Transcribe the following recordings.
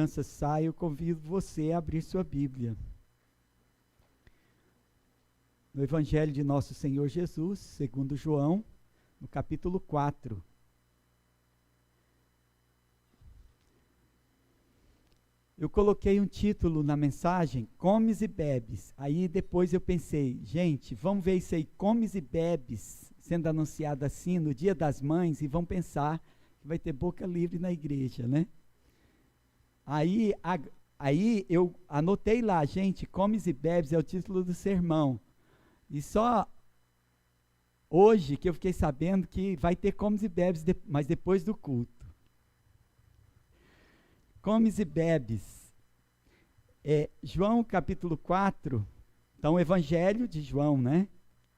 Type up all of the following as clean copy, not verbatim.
Criança sai, eu convido você a abrir sua Bíblia. No Evangelho de Nosso Senhor Jesus, segundo João, no capítulo 4. Eu coloquei um título na mensagem, Comes e Bebes. Aí depois eu pensei, gente, vamos ver isso aí, Comes e Bebes, sendo anunciado assim no Dia das Mães, e vão pensar que vai ter boca livre na igreja, né? Aí eu anotei lá, gente, Comes e Bebes é o título do sermão. E só hoje que eu fiquei sabendo que vai ter Comes e Bebes, mas depois do culto. Comes e Bebes. João capítulo 4, então o Evangelho de João, né?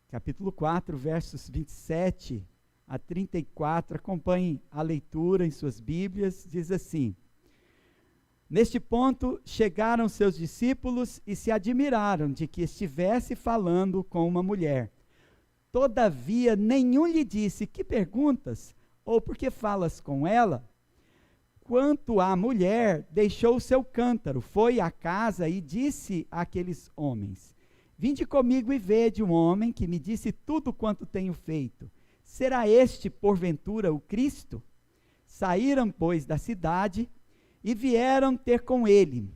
Capítulo 4, versos 27 a 34, acompanhem a leitura em suas Bíblias, diz assim: Neste ponto, chegaram seus discípulos e se admiraram de que estivesse falando com uma mulher. Todavia, nenhum lhe disse, que perguntas? Ou por que falas com ela? Quanto à mulher, deixou o seu cântaro, foi à casa e disse àqueles homens: Vinde comigo e vede um homem que me disse tudo quanto tenho feito. Será este, porventura, o Cristo? Saíram, pois, da cidade e vieram ter com ele.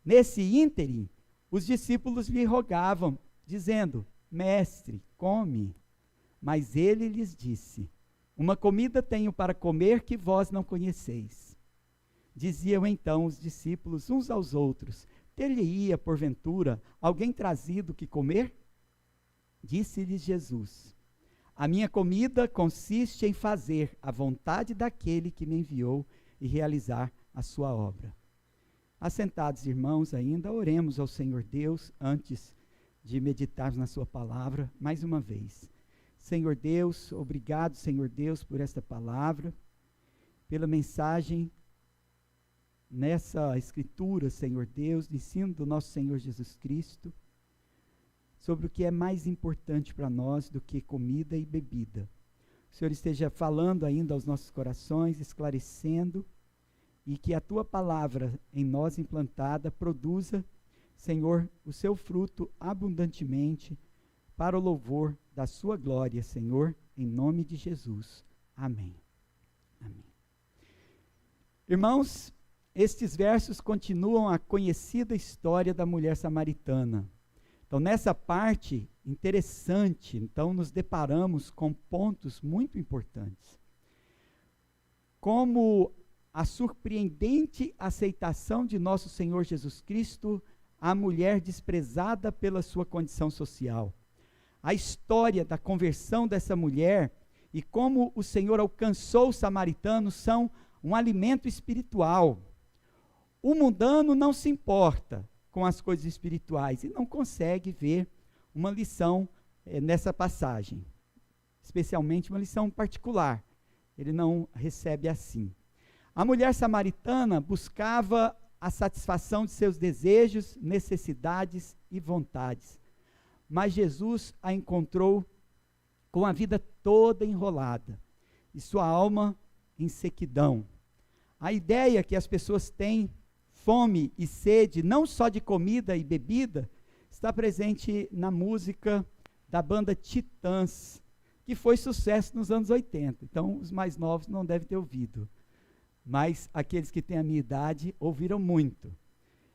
Nesse ínterim, os discípulos lhe rogavam, dizendo: Mestre, come. Mas ele lhes disse: Uma comida tenho para comer que vós não conheceis. Diziam então os discípulos uns aos outros: Ter-lhe-ia, porventura, alguém trazido que comer? Disse-lhes Jesus: A minha comida consiste em fazer a vontade daquele que me enviou e realizar a sua obra. Assentados, irmãos, ainda oremos ao Senhor Deus antes de meditarmos na sua palavra mais uma vez. Senhor Deus, obrigado, Senhor Deus, por esta palavra, pela mensagem nessa escritura, Senhor Deus, de ensino do nosso Senhor Jesus Cristo, sobre o que é mais importante para nós do que comida e bebida. O Senhor esteja falando ainda aos nossos corações, esclarecendo, e que a tua palavra em nós implantada produza, Senhor, o seu fruto abundantemente para o louvor da sua glória, Senhor, em nome de Jesus. Amém. Amém. Irmãos, estes versos continuam a conhecida história da mulher samaritana. Então, nessa parte interessante, então, nos deparamos com pontos muito importantes. Como a surpreendente aceitação de nosso Senhor Jesus Cristo à mulher desprezada pela sua condição social. A história da conversão dessa mulher e como o Senhor alcançou os samaritanos são um alimento espiritual. O mundano não se importa com as coisas espirituais e não consegue ver uma lição nessa passagem, especialmente uma lição particular. Ele não recebe assim. A mulher samaritana buscava a satisfação de seus desejos, necessidades e vontades. Mas Jesus a encontrou com a vida toda enrolada e sua alma em sequidão. A ideia que as pessoas têm fome e sede, não só de comida e bebida, está presente na música da banda Titãs, que foi sucesso nos anos 80. Então, os mais novos não devem ter ouvido. Mas aqueles que têm a minha idade ouviram muito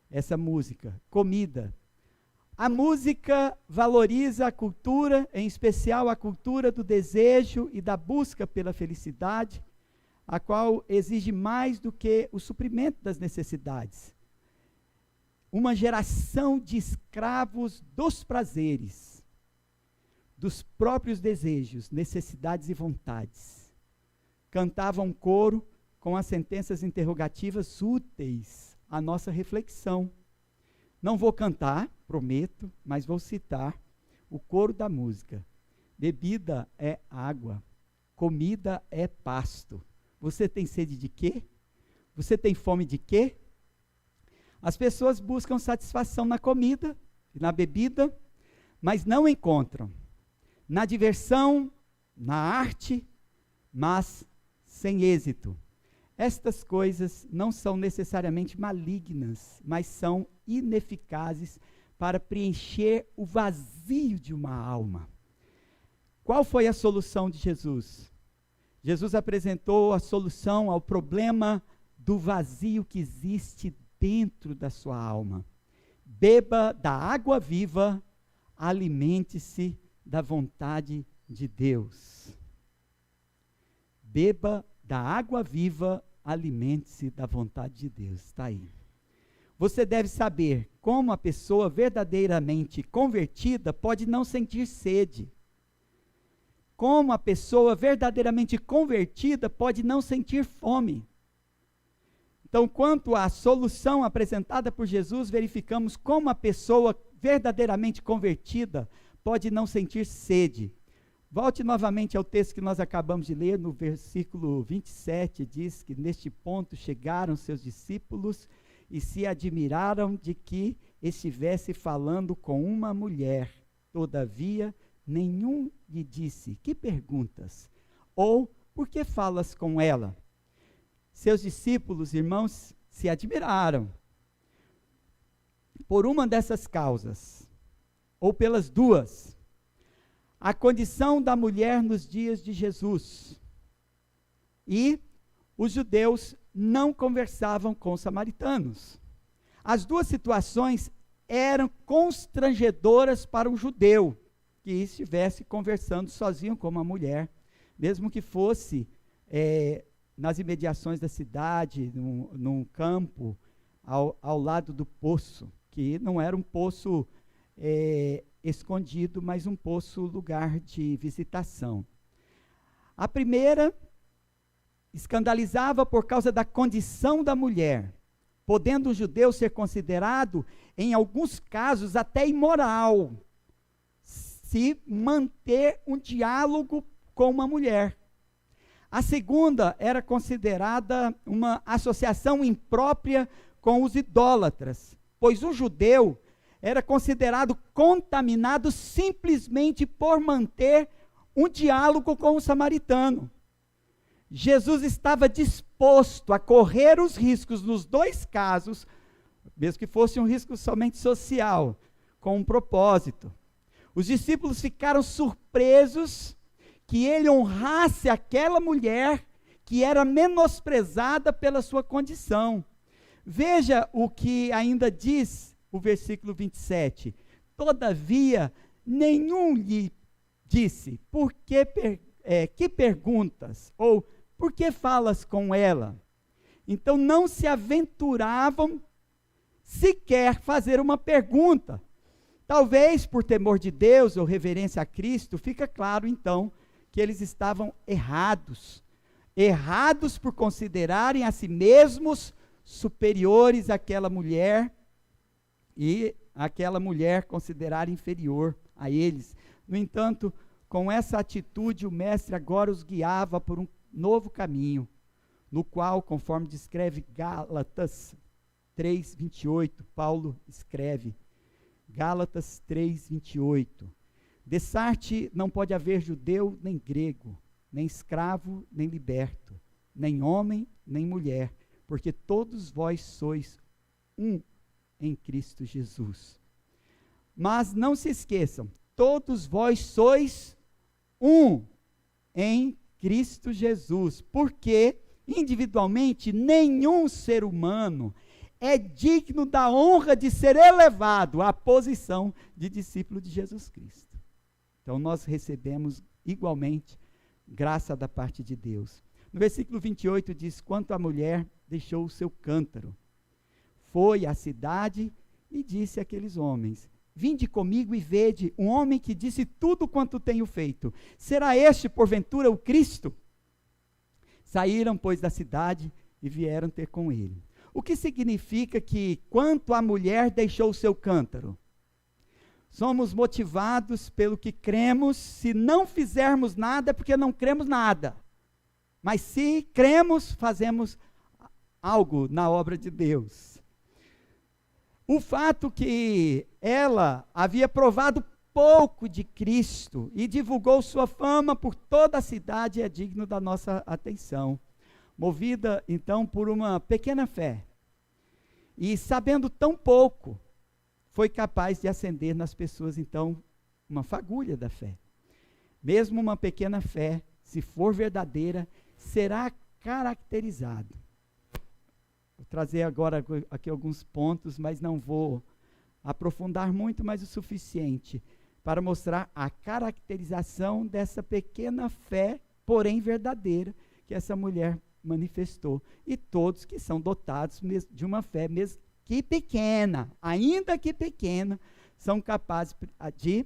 essa música, comida. A música valoriza a cultura, em especial a cultura do desejo e da busca pela felicidade, a qual exige mais do que o suprimento das necessidades. Uma geração de escravos dos prazeres, dos próprios desejos, necessidades e vontades. Cantavam um coro com as sentenças interrogativas úteis à nossa reflexão. Não vou cantar, prometo, mas vou citar o coro da música. Bebida é água, comida é pasto. Você tem sede de quê? Você tem fome de quê? As pessoas buscam satisfação na comida e na bebida, mas não encontram. Na diversão, na arte, mas sem êxito. Estas coisas não são necessariamente malignas, mas são ineficazes para preencher o vazio de uma alma. Qual foi a solução de Jesus? Jesus apresentou a solução ao problema do vazio que existe dentro da sua alma. Beba da água viva, alimente-se da vontade de Deus. Beba da água viva, alimente-se da vontade de Deus. Está aí. Você deve saber como a pessoa verdadeiramente convertida pode não sentir sede. Como a pessoa verdadeiramente convertida pode não sentir fome. Então, quanto à solução apresentada por Jesus, verificamos como a pessoa verdadeiramente convertida pode não sentir sede. Volte novamente ao texto que nós acabamos de ler, no versículo 27, diz que neste ponto chegaram seus discípulos e se admiraram de que estivesse falando com uma mulher. Todavia, nenhum lhe disse, que perguntas? Ou, por que falas com ela? Seus discípulos, irmãos, se admiraram por uma dessas causas, ou pelas duas. A condição da mulher nos dias de Jesus. E os judeus não conversavam com os samaritanos. As duas situações eram constrangedoras para um judeu que estivesse conversando sozinho com uma mulher, mesmo que fosse nas imediações da cidade, num campo, ao lado do poço, que não era um poço escondido, mas um poço lugar de visitação. A primeira escandalizava por causa da condição da mulher, podendo um judeu ser considerado, em alguns casos, até imoral, se manter um diálogo com uma mulher. A segunda era considerada uma associação imprópria com os idólatras, pois o judeu era considerado contaminado simplesmente por manter um diálogo com o samaritano. Jesus estava disposto a correr os riscos nos dois casos, mesmo que fosse um risco somente social, com um propósito. Os discípulos ficaram surpresos que ele honrasse aquela mulher que era menosprezada pela sua condição. Veja o que ainda diz o versículo 27. Todavia, nenhum lhe disse, que perguntas? Ou, por que falas com ela? Então, não se aventuravam sequer fazer uma pergunta. Talvez por temor de Deus ou reverência a Cristo, fica claro então que eles estavam errados. Errados por considerarem a si mesmos superiores àquela mulher e aquela mulher considerar inferior a eles. No entanto, com essa atitude, o mestre agora os guiava por um novo caminho, no qual, conforme descreve Gálatas 3:28, Paulo escreve, Gálatas 3:28, dessarte não pode haver judeu nem grego, nem escravo nem liberto, nem homem nem mulher, porque todos vós sois um em Cristo Jesus. Mas não se esqueçam, todos vós sois um em Cristo Jesus, porque individualmente nenhum ser humano é digno da honra de ser elevado à posição de discípulo de Jesus Cristo. Então nós recebemos igualmente graça da parte de Deus. No versículo 28 diz, quanto a mulher deixou o seu cântaro, foi à cidade e disse àqueles homens, vinde comigo e vede um homem que disse tudo quanto tenho feito. Será este, porventura, o Cristo? Saíram, pois, da cidade e vieram ter com ele. O que significa que, quanto a mulher deixou o seu cântaro? Somos motivados pelo que cremos. Se não fizermos nada, é porque não cremos nada. Mas se cremos, fazemos algo na obra de Deus. O fato que ela havia provado pouco de Cristo e divulgou sua fama por toda a cidade é digno da nossa atenção. movida então por uma pequena fé, e sabendo tão pouco, foi capaz de acender nas pessoas então uma fagulha da fé. Mesmo uma pequena fé, se for verdadeira, será caracterizado. Vou trazer agora aqui alguns pontos, mas não vou aprofundar muito, mas o suficiente para mostrar a caracterização dessa pequena fé, porém verdadeira, que essa mulher manifestou. E todos que são dotados de uma fé, mesmo que pequena, ainda que pequena, são capazes de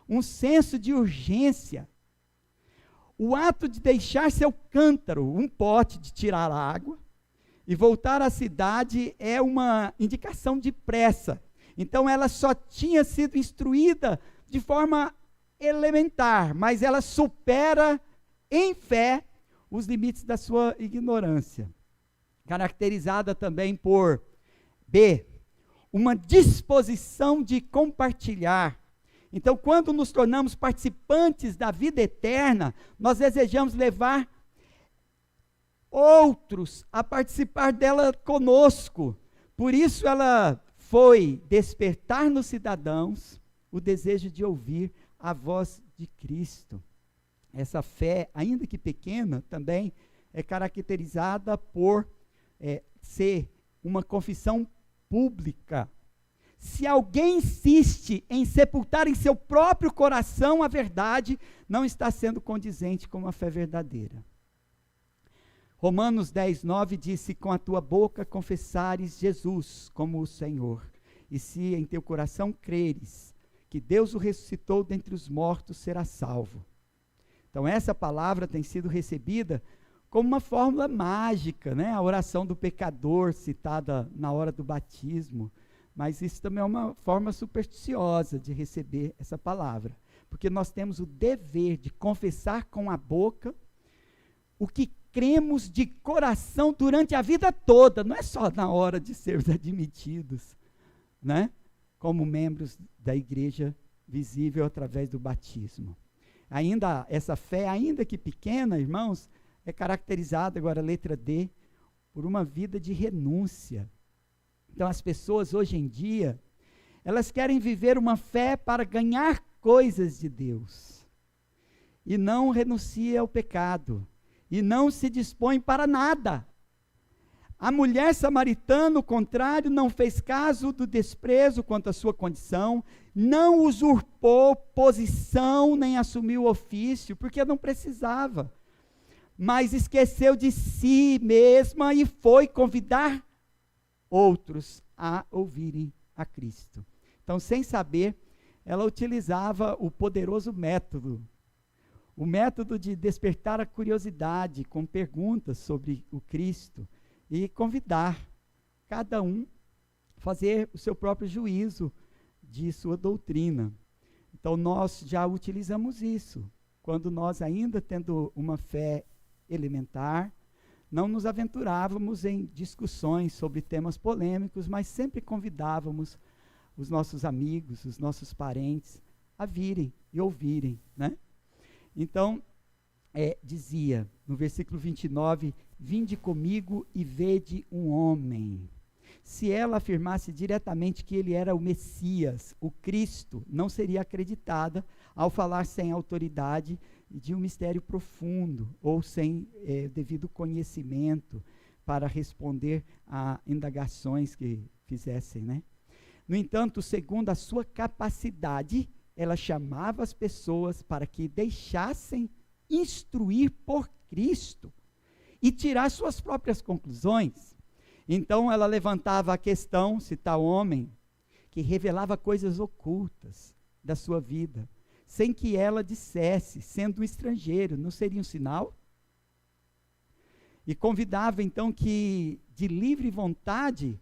um senso de urgência. O ato de deixar seu cântaro, um pote de tirar água, e voltar à cidade é uma indicação de pressa. Então ela só tinha sido instruída de forma elementar, mas ela supera em fé os limites da sua ignorância. Caracterizada também por B, uma disposição de compartilhar. Então, quando nos tornamos participantes da vida eterna, nós desejamos levar outros a participar dela conosco. Por isso ela foi despertar nos cidadãos o desejo de ouvir a voz de Cristo. Essa fé, ainda que pequena, também é caracterizada por ser uma confissão pública. Se alguém insiste em sepultar em seu próprio coração a verdade, não está sendo condizente com a fé verdadeira. Romanos 10:9 diz: se com a tua boca confessares Jesus como o Senhor, e se em teu coração creres que Deus o ressuscitou dentre os mortos, será salvo. Então essa palavra tem sido recebida como uma fórmula mágica, né? A oração do pecador citada na hora do batismo, mas isso também é uma forma supersticiosa de receber essa palavra, porque nós temos o dever de confessar com a boca o que cremos de coração durante a vida toda, não é só na hora de sermos admitidos, né? Como membros da igreja visível através do batismo. Ainda essa fé, ainda que pequena, irmãos, é caracterizada, agora letra D, por uma vida de renúncia. Então as pessoas hoje em dia, elas querem viver uma fé para ganhar coisas de Deus, e não renuncia ao pecado, e não se dispõe para nada. A mulher samaritana, ao contrário, não fez caso do desprezo quanto à sua condição, não usurpou posição, nem assumiu ofício, porque não precisava, mas esqueceu de si mesma e foi convidar outros a ouvirem a Cristo. Então, sem saber, ela utilizava o poderoso método, o método de despertar a curiosidade com perguntas sobre o Cristo, e convidar cada um a fazer o seu próprio juízo de sua doutrina. Então nós já utilizamos isso, quando nós ainda tendo uma fé elementar, não nos aventurávamos em discussões sobre temas polêmicos, mas sempre convidávamos os nossos amigos, os nossos parentes, a virem e ouvirem, né? Então, dizia, no versículo 29, vinde comigo e vede um homem. Se ela afirmasse diretamente que ele era o Messias, o Cristo, não seria acreditada ao falar sem autoridade de um mistério profundo, ou sem devido conhecimento para responder a indagações que fizessem, né? No entanto, segundo a sua capacidade, ela chamava as pessoas para que deixassem instruir por Cristo e tirar suas próprias conclusões. Então ela levantava a questão, se tal homem, que revelava coisas ocultas da sua vida, sem que ela dissesse, sendo um estrangeiro, não seria um sinal? E convidava então que de livre vontade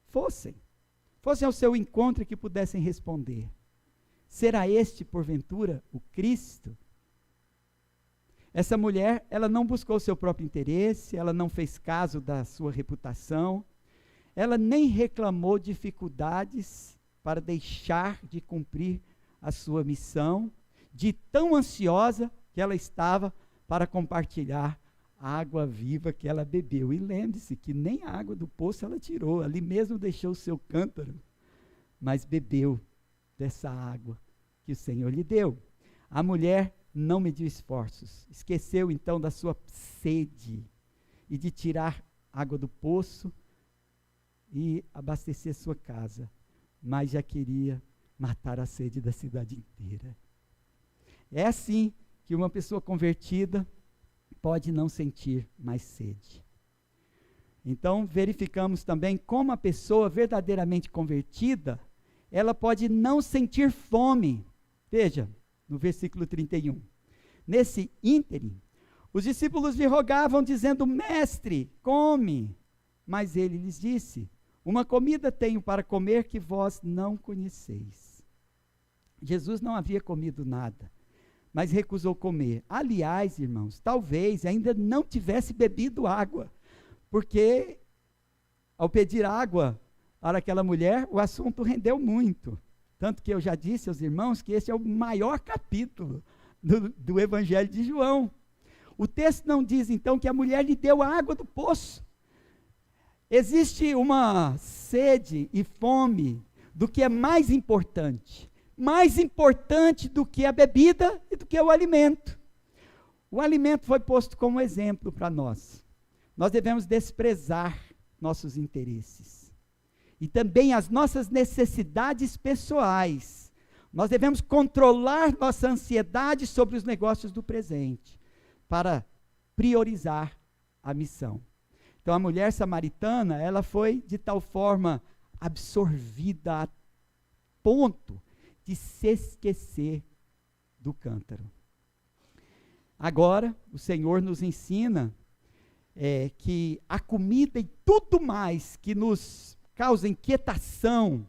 fossem ao seu encontro e que pudessem responder. Será este, porventura, o Cristo? Essa mulher, ela não buscou seu próprio interesse, ela não fez caso da sua reputação, ela nem reclamou dificuldades para deixar de cumprir a sua missão, de tão ansiosa que ela estava para compartilhar água viva que ela bebeu. E lembre-se que nem a água do poço ela tirou, ali mesmo deixou o seu cântaro, mas bebeu dessa água que o Senhor lhe deu. A mulher não mediu esforços, esqueceu então da sua sede e de tirar água do poço e abastecer sua casa, mas já queria matar a sede da cidade inteira. É assim que uma pessoa convertida pode não sentir mais sede. Então, verificamos também como a pessoa verdadeiramente convertida, ela pode não sentir fome. Veja, no versículo 31. Nesse ínterim, os discípulos lhe rogavam, dizendo: Mestre, come. Mas ele lhes disse: uma comida tenho para comer que vós não conheceis. Jesus não havia comido nada, mas recusou comer. Aliás, irmãos, talvez ainda não tivesse bebido água, porque ao pedir água para aquela mulher, o assunto rendeu muito. Tanto que eu já disse aos irmãos que esse é o maior capítulo do Evangelho de João. O texto não diz, então, que a mulher lhe deu a água do poço. Existe uma sede e fome do que é mais importante do que a bebida e do que o alimento. O alimento foi posto como exemplo para nós. Nós devemos desprezar nossos interesses e também as nossas necessidades pessoais. Nós devemos controlar nossa ansiedade sobre os negócios do presente, para priorizar a missão. Então, a mulher samaritana, ela foi de tal forma absorvida a ponto de se esquecer do cântaro. Agora, o Senhor nos ensina que a comida e tudo mais que nos causa inquietação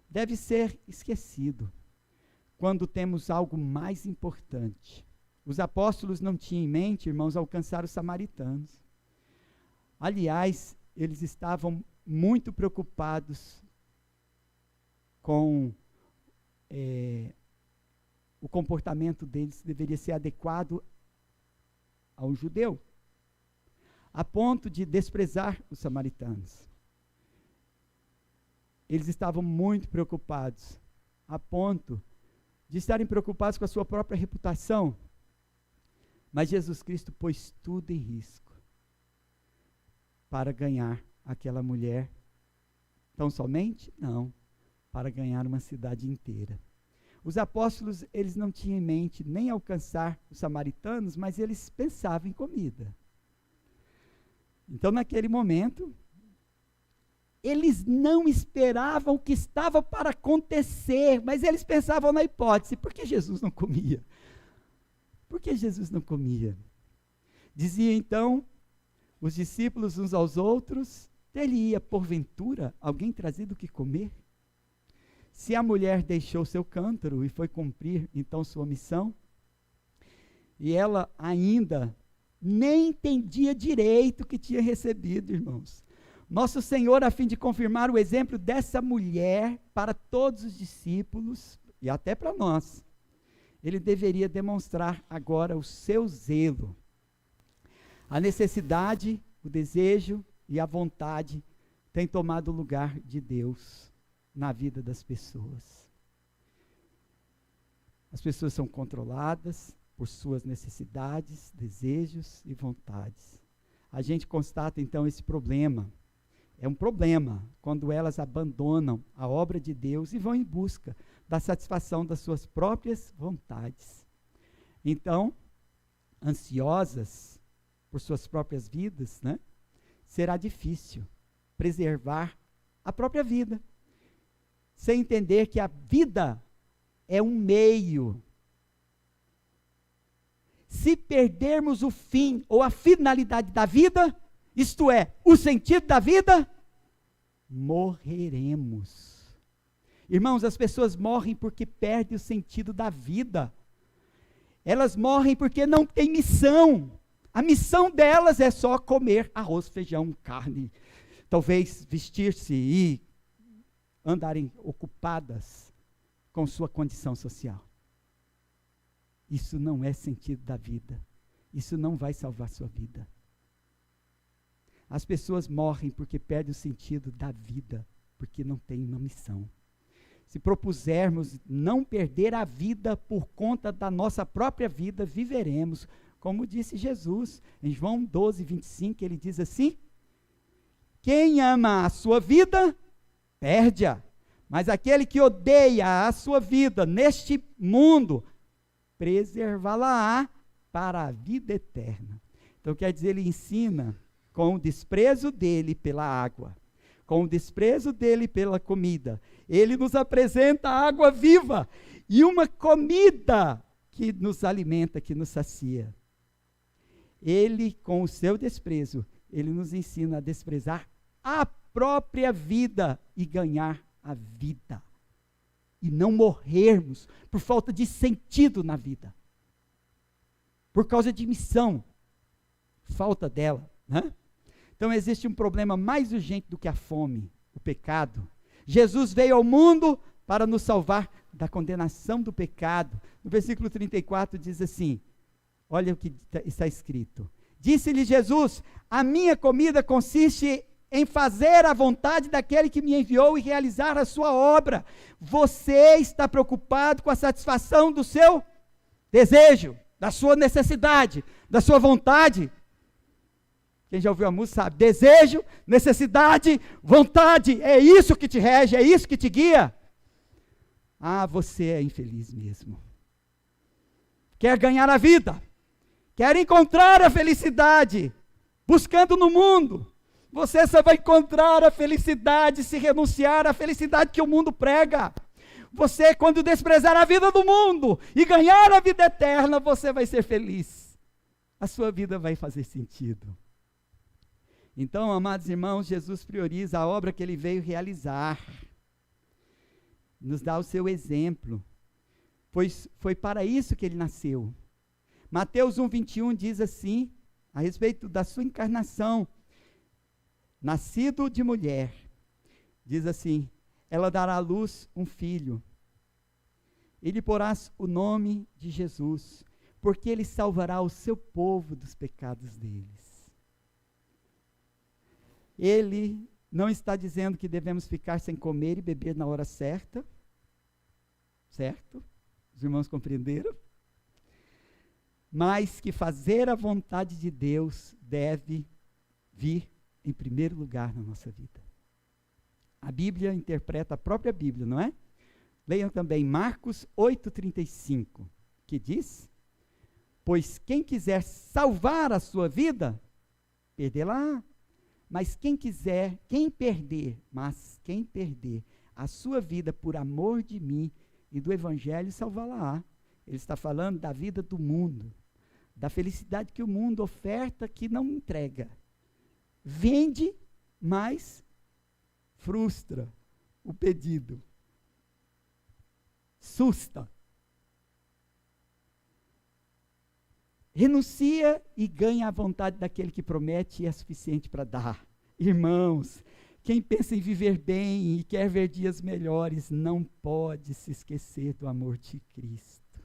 deve ser esquecido quando temos algo mais importante. Os apóstolos não tinham em mente, irmãos, alcançar os samaritanos. Aliás, eles estavam muito preocupados com o comportamento deles, deveria ser adequado ao judeu, a ponto de desprezar os samaritanos. Eles estavam muito preocupados, a ponto de estarem preocupados com a sua própria reputação. Mas Jesus Cristo pôs tudo em risco para ganhar aquela mulher. Tão somente? Não, para ganhar uma cidade inteira. Os apóstolos, eles não tinham em mente nem alcançar os samaritanos, mas eles pensavam em comida. Então, naquele momento, eles não esperavam o que estava para acontecer, mas eles pensavam na hipótese: por que Jesus não comia? Por que Jesus não comia? Dizia então os discípulos uns aos outros: teria, porventura, alguém trazido o que comer? Se a mulher deixou seu cântaro e foi cumprir então sua missão, e ela ainda nem entendia direito o que tinha recebido, irmãos. Nosso Senhor, a fim de confirmar o exemplo dessa mulher para todos os discípulos, e até para nós, ele deveria demonstrar agora o seu zelo. A necessidade, o desejo e a vontade têm tomado o lugar de Deus na vida das pessoas. As pessoas são controladas por suas necessidades, desejos e vontades. A gente constata então esse problema. É um problema quando elas abandonam a obra de Deus e vão em busca da satisfação das suas próprias vontades. Então, ansiosas por suas próprias vidas, né, será difícil preservar a própria vida, sem entender que a vida é um meio. Se perdermos o fim ou a finalidade da vida, isto é, o sentido da vida, morreremos. Irmãos, as pessoas morrem porque perdem o sentido da vida. Elas morrem porque não têm missão. A missão delas é só comer arroz, feijão, carne, talvez vestir-se e andarem ocupadas com sua condição social. Isso não é sentido da vida. Isso não vai salvar sua vida. As pessoas morrem porque perdem o sentido da vida, porque não têm uma missão. Se propusermos não perder a vida por conta da nossa própria vida, viveremos. Como disse Jesus, em João 12, 25, ele diz assim: quem ama a sua vida, perde-a. Mas aquele que odeia a sua vida neste mundo, preservá-la-á para a vida eterna. Então, quer dizer, ele ensina com o desprezo dele pela água, com o desprezo dele pela comida. Ele nos apresenta a água viva e uma comida que nos alimenta, que nos sacia. Ele, com o seu desprezo, ele nos ensina a desprezar a própria vida e ganhar a vida. E não morrermos por falta de sentido na vida. Por causa de missão. Falta dela, né? Então existe um problema mais urgente do que a fome, o pecado. Jesus veio ao mundo para nos salvar da condenação do pecado. No versículo 34 diz assim, olha o que está escrito. Disse-lhe Jesus, a minha comida consiste em fazer a vontade daquele que me enviou e realizar a sua obra. Você está preocupado com a satisfação do seu desejo, da sua necessidade, da sua vontade. Quem já ouviu a música sabe, desejo, necessidade, vontade, é isso que te rege, é isso que te guia. Ah, você é infeliz mesmo. Quer ganhar a vida, quer encontrar a felicidade, buscando no mundo. Você só vai encontrar a felicidade se renunciar à felicidade que o mundo prega. Você, quando desprezar a vida do mundo e ganhar a vida eterna, você vai ser feliz. A sua vida vai fazer sentido. Então, amados irmãos, Jesus prioriza a obra que ele veio realizar. Nos dá o seu exemplo. Pois foi para isso que ele nasceu. Mateus 1:21 diz assim, a respeito da sua encarnação. Nascido de mulher, diz assim, ela dará à luz um filho. E lhe porás o nome de Jesus, porque ele salvará o seu povo dos pecados deles. Ele não está dizendo que devemos ficar sem comer e beber na hora certa, certo? Os irmãos compreenderam? Mas que fazer a vontade de Deus deve vir em primeiro lugar na nossa vida. A Bíblia interpreta a própria Bíblia, não é? Leiam também Marcos 8:35, que diz, pois quem quiser salvar a sua vida, perdê-la. Mas quem perder a sua vida por amor de mim e do Evangelho, salvá-la. Ele está falando da vida do mundo, da felicidade que o mundo oferta, que não entrega. Vende, mas frustra o pedido. Susta. Renuncia e ganha a vontade daquele que promete e é suficiente para dar. Irmãos, quem pensa em viver bem e quer ver dias melhores, não pode se esquecer do amor de Cristo.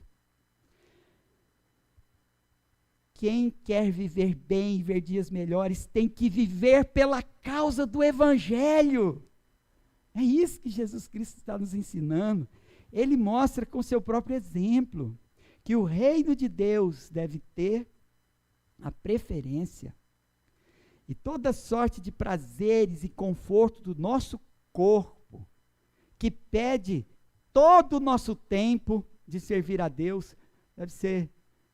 Quem quer viver bem e ver dias melhores, tem que viver pela causa do Evangelho. É isso que Jesus Cristo está nos ensinando. Ele mostra com seu próprio exemplo que o reino de Deus deve ter a preferência. E toda sorte de prazeres e conforto do nosso corpo, que pede todo o nosso tempo de servir a Deus, deve ser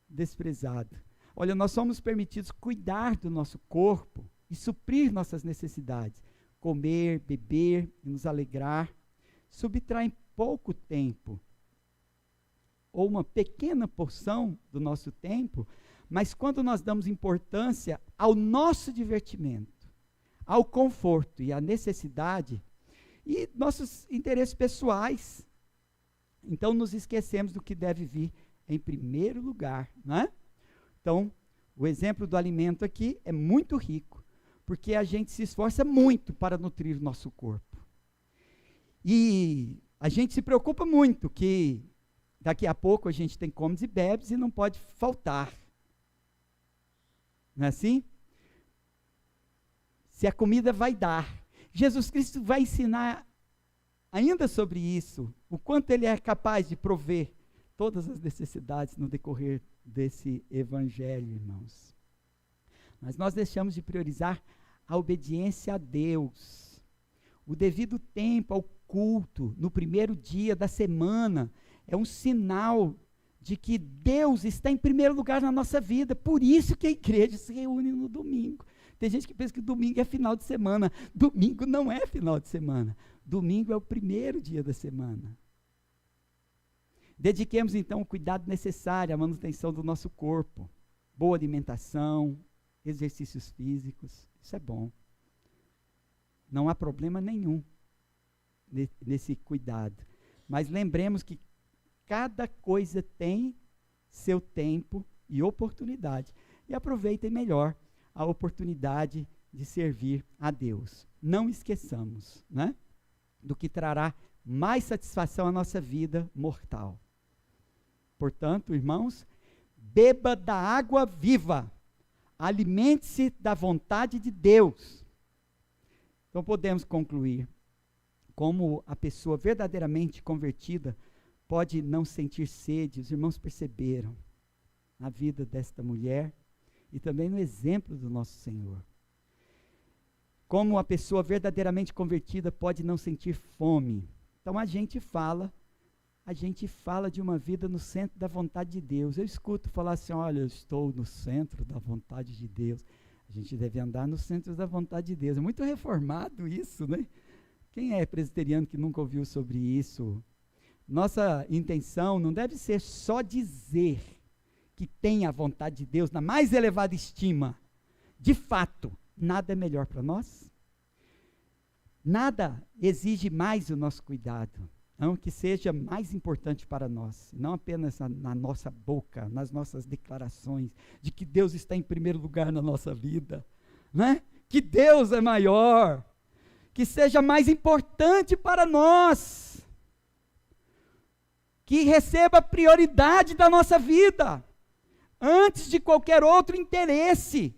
desprezado. Olha, nós somos permitidos cuidar do nosso corpo e suprir nossas necessidades. Comer, beber e nos alegrar. Subtraem pouco tempo ou uma pequena porção do nosso tempo, mas quando nós damos importância ao nosso divertimento, ao conforto e à necessidade, e nossos interesses pessoais, então nos esquecemos do que deve vir em primeiro lugar, não é? Então, o exemplo do alimento aqui é muito rico, porque a gente se esforça muito para nutrir o nosso corpo. E a gente se preocupa muito que daqui a pouco a gente tem comes e bebes e não pode faltar. Não é assim? se a comida vai dar. Jesus Cristo vai ensinar ainda sobre isso, o quanto ele é capaz de prover todas as necessidades no decorrer desse evangelho, irmãos. Mas nós deixamos de priorizar a obediência a Deus, o devido tempo ao culto, no primeiro dia da semana, é um sinal de que Deus está em primeiro lugar na nossa vida. Por isso que a igreja se reúne no domingo. Tem gente que pensa que domingo é final de semana. Domingo não é final de semana. Domingo é o primeiro dia da semana. Dediquemos então o cuidado necessário à manutenção do nosso corpo. Boa alimentação, exercícios físicos, isso é bom. Não há problema nenhum nesse cuidado. Mas lembremos que cada coisa tem seu tempo e oportunidade. E aproveitem melhor a oportunidade de servir a Deus. Não esqueçamos, né, do que trará mais satisfação à nossa vida mortal. Portanto, irmãos, beba da água viva, alimente-se da vontade de Deus. Então podemos concluir como a pessoa verdadeiramente convertida pode não sentir sede. Os irmãos perceberam na vida desta mulher e também no exemplo do nosso Senhor. Como a pessoa verdadeiramente convertida pode não sentir fome. Então a gente fala de uma vida no centro da vontade de Deus. Eu escuto falar assim, olha, eu estou no centro da vontade de Deus. A gente deve andar no centro da vontade de Deus. É muito reformado isso, né? Quem é presbiteriano que nunca ouviu sobre isso? Nossa intenção não deve ser só dizer que tem a vontade de Deus na mais elevada estima. De fato, nada é melhor para nós. Nada exige mais o nosso cuidado. Não que seja mais importante para nós, não apenas na nossa boca, nas nossas declarações, de que Deus está em primeiro lugar na nossa vida, né? Que Deus é maior, que seja mais importante para nós, que receba prioridade da nossa vida, antes de qualquer outro interesse,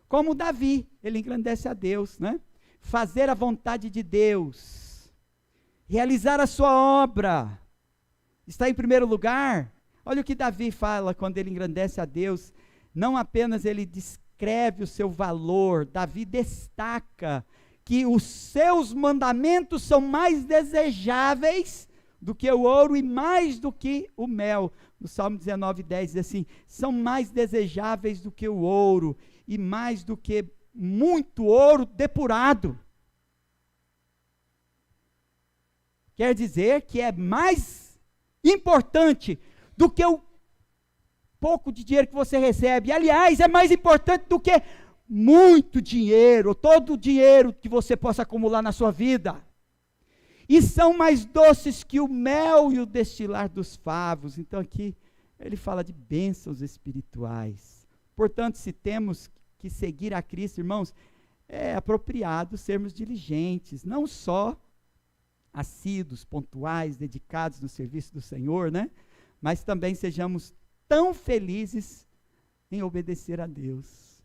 como Davi, ele engrandece a Deus, né? Fazer a vontade de Deus, realizar a sua obra, está em primeiro lugar. Olha o que Davi fala quando ele engrandece a Deus. Não apenas ele descreve o seu valor, Davi destaca que os seus mandamentos são mais desejáveis do que o ouro e mais do que o mel. No Salmo 19:10 diz assim, são mais desejáveis do que o ouro e mais do que muito ouro depurado. Quer dizer que é mais importante do que o pouco de dinheiro que você recebe. Aliás, é mais importante do que muito dinheiro, todo o dinheiro que você possa acumular na sua vida. E são mais doces que o mel e o destilar dos favos. Então aqui ele fala de bênçãos espirituais. Portanto, se temos que seguir a Cristo, irmãos, é apropriado sermos diligentes, não só assíduos, pontuais, dedicados no serviço do Senhor, né? Mas também sejamos tão felizes em obedecer a Deus,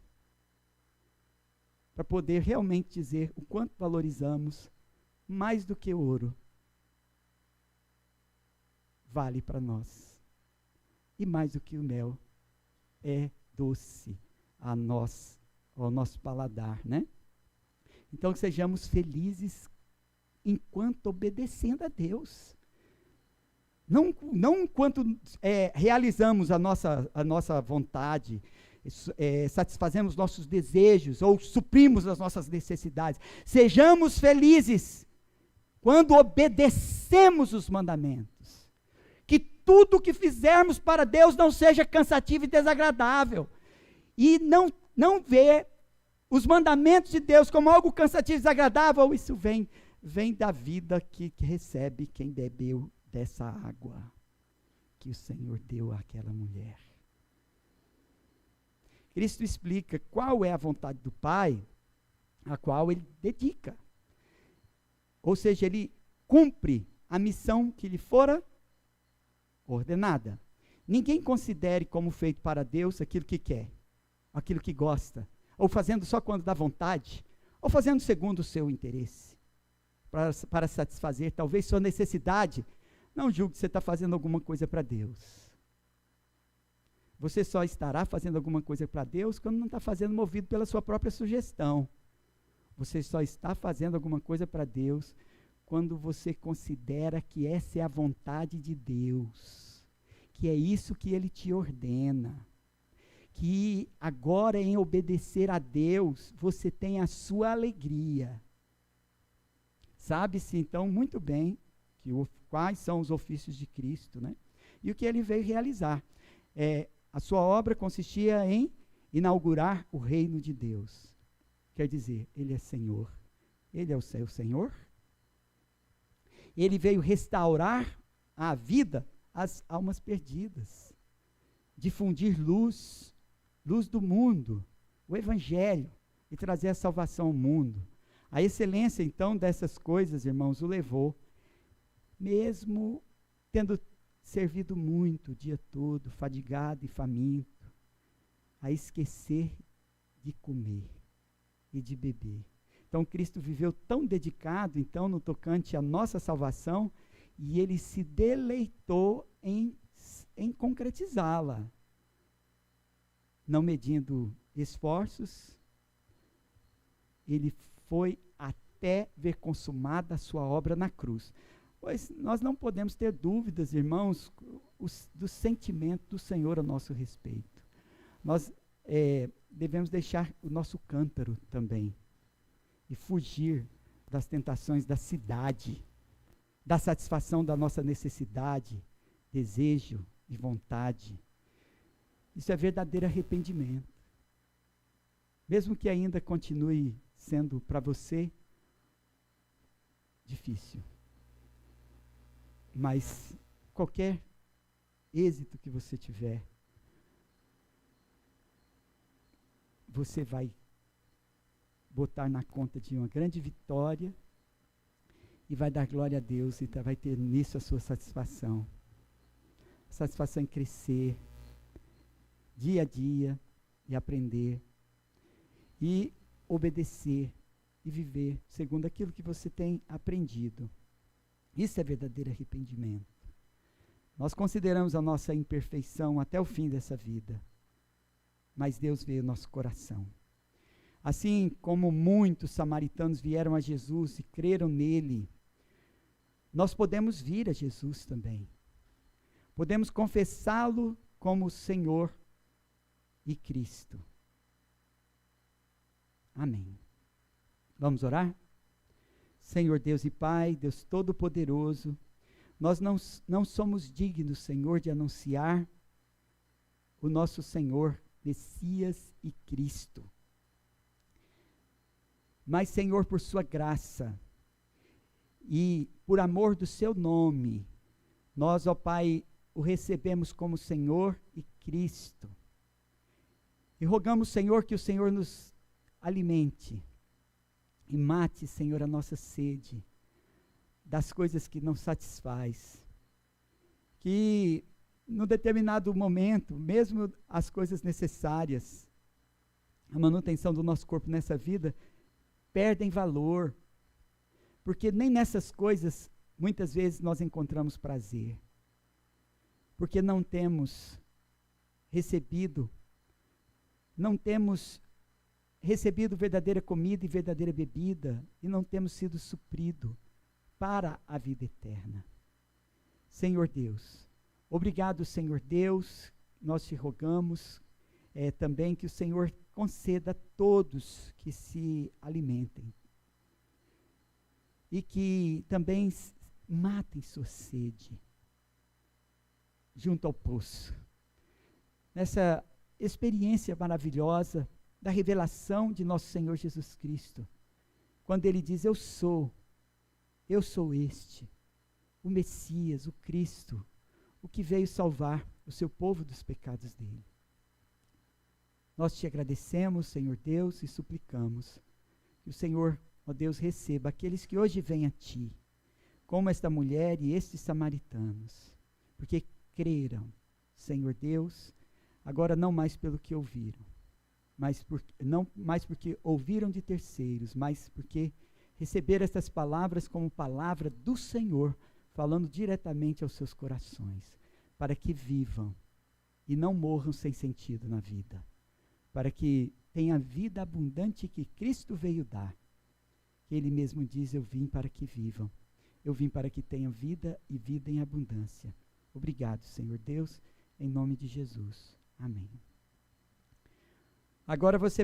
para poder realmente dizer o quanto valorizamos mais do que ouro, vale para nós, e mais do que o mel, é doce ao nosso paladar, né? Então, que sejamos felizes enquanto obedecendo a Deus, não enquanto realizamos a nossa vontade, satisfazemos nossos desejos, ou suprimos as nossas necessidades. Sejamos felizes quando obedecemos os mandamentos, que tudo que fizermos para Deus não seja cansativo e desagradável, e não ver os mandamentos de Deus como algo cansativo e desagradável. Isso vem da vida que recebe quem bebeu dessa água que o Senhor deu àquela mulher. Cristo explica qual é a vontade do Pai, a qual ele dedica. Ou seja, ele cumpre a missão que lhe fora ordenada. Ninguém considere como feito para Deus aquilo que quer, aquilo que gosta, ou fazendo só quando dá vontade, ou fazendo segundo o seu interesse, para satisfazer talvez sua necessidade. Não julgue que você está fazendo alguma coisa para Deus. Você só estará fazendo alguma coisa para Deus quando não está fazendo movido pela sua própria sugestão. Você só está fazendo alguma coisa para Deus quando você considera que essa é a vontade de Deus, que é isso que Ele te ordena, que agora em obedecer a Deus, você tem a sua alegria. Sabe-se então muito bem quais são os ofícios de Cristo, né? E o que Ele veio realizar. A sua obra consistia em inaugurar o reino de Deus. Quer dizer, Ele é Senhor. Ele é o seu Senhor. Ele veio restaurar a vida às almas perdidas, difundir luz do mundo, o Evangelho, e trazer a salvação ao mundo. A excelência, então, dessas coisas, irmãos, o levou, mesmo tendo servido muito o dia todo, fadigado e faminto, a esquecer de comer e de beber. Então, Cristo viveu tão dedicado, então, no tocante à nossa salvação, e Ele se deleitou em concretizá-la, não medindo esforços. Ele foi até ver consumada a sua obra na cruz. Pois nós não podemos ter dúvidas, irmãos, do sentimento do Senhor a nosso respeito. Nós devemos deixar o nosso cântaro também e fugir das tentações da cidade, da satisfação da nossa necessidade, desejo e vontade. Isso é verdadeiro arrependimento. Mesmo que ainda continue sendo para você difícil. Mas qualquer êxito que você tiver, você vai botar na conta de uma grande vitória e vai dar glória a Deus e vai ter nisso a sua satisfação. Satisfação em crescer dia a dia e aprender e obedecer e viver segundo aquilo que você tem aprendido. Isso é verdadeiro arrependimento. Nós consideramos a nossa imperfeição até o fim dessa vida, mas Deus vê o nosso coração. Assim como muitos samaritanos vieram a Jesus e creram nele, nós podemos vir a Jesus também. Podemos confessá-lo como Senhor e Cristo. Amém. Vamos orar? Senhor Deus e Pai, Deus Todo-Poderoso, nós não somos dignos, Senhor, de anunciar o nosso Senhor, Messias e Cristo. Mas, Senhor, por sua graça e por amor do seu nome, nós, ó Pai, o recebemos como Senhor e Cristo. E rogamos, Senhor, que o Senhor nos alimente e mate, Senhor, a nossa sede das coisas que não satisfaz. Que, num determinado momento, mesmo as coisas necessárias, a manutenção do nosso corpo nessa vida, perdem valor. Porque nem nessas coisas, muitas vezes, nós encontramos prazer. Porque não temos recebido verdadeira comida e verdadeira bebida, e não temos sido suprido para a vida eterna. Senhor Deus, obrigado, Senhor Deus, nós te rogamos também que o Senhor conceda a todos que se alimentem, e que também matem sua sede, junto ao poço, nessa experiência maravilhosa da revelação de nosso Senhor Jesus Cristo, quando Ele diz: eu sou este, o Messias, o Cristo, o que veio salvar o seu povo dos pecados dele. Nós te agradecemos, Senhor Deus, e suplicamos que o Senhor, ó Deus, receba aqueles que hoje vêm a Ti, como esta mulher e estes samaritanos, porque creram, Senhor Deus, agora não mais pelo que ouviram, não mais porque ouviram de terceiros, mas porque receberam estas palavras como palavra do Senhor, falando diretamente aos seus corações, para que vivam e não morram sem sentido na vida, para que tenham a vida abundante que Cristo veio dar. Ele mesmo diz: eu vim para que vivam, eu vim para que tenham vida e vida em abundância. Obrigado, Senhor Deus, em nome de Jesus. Amém. Agora você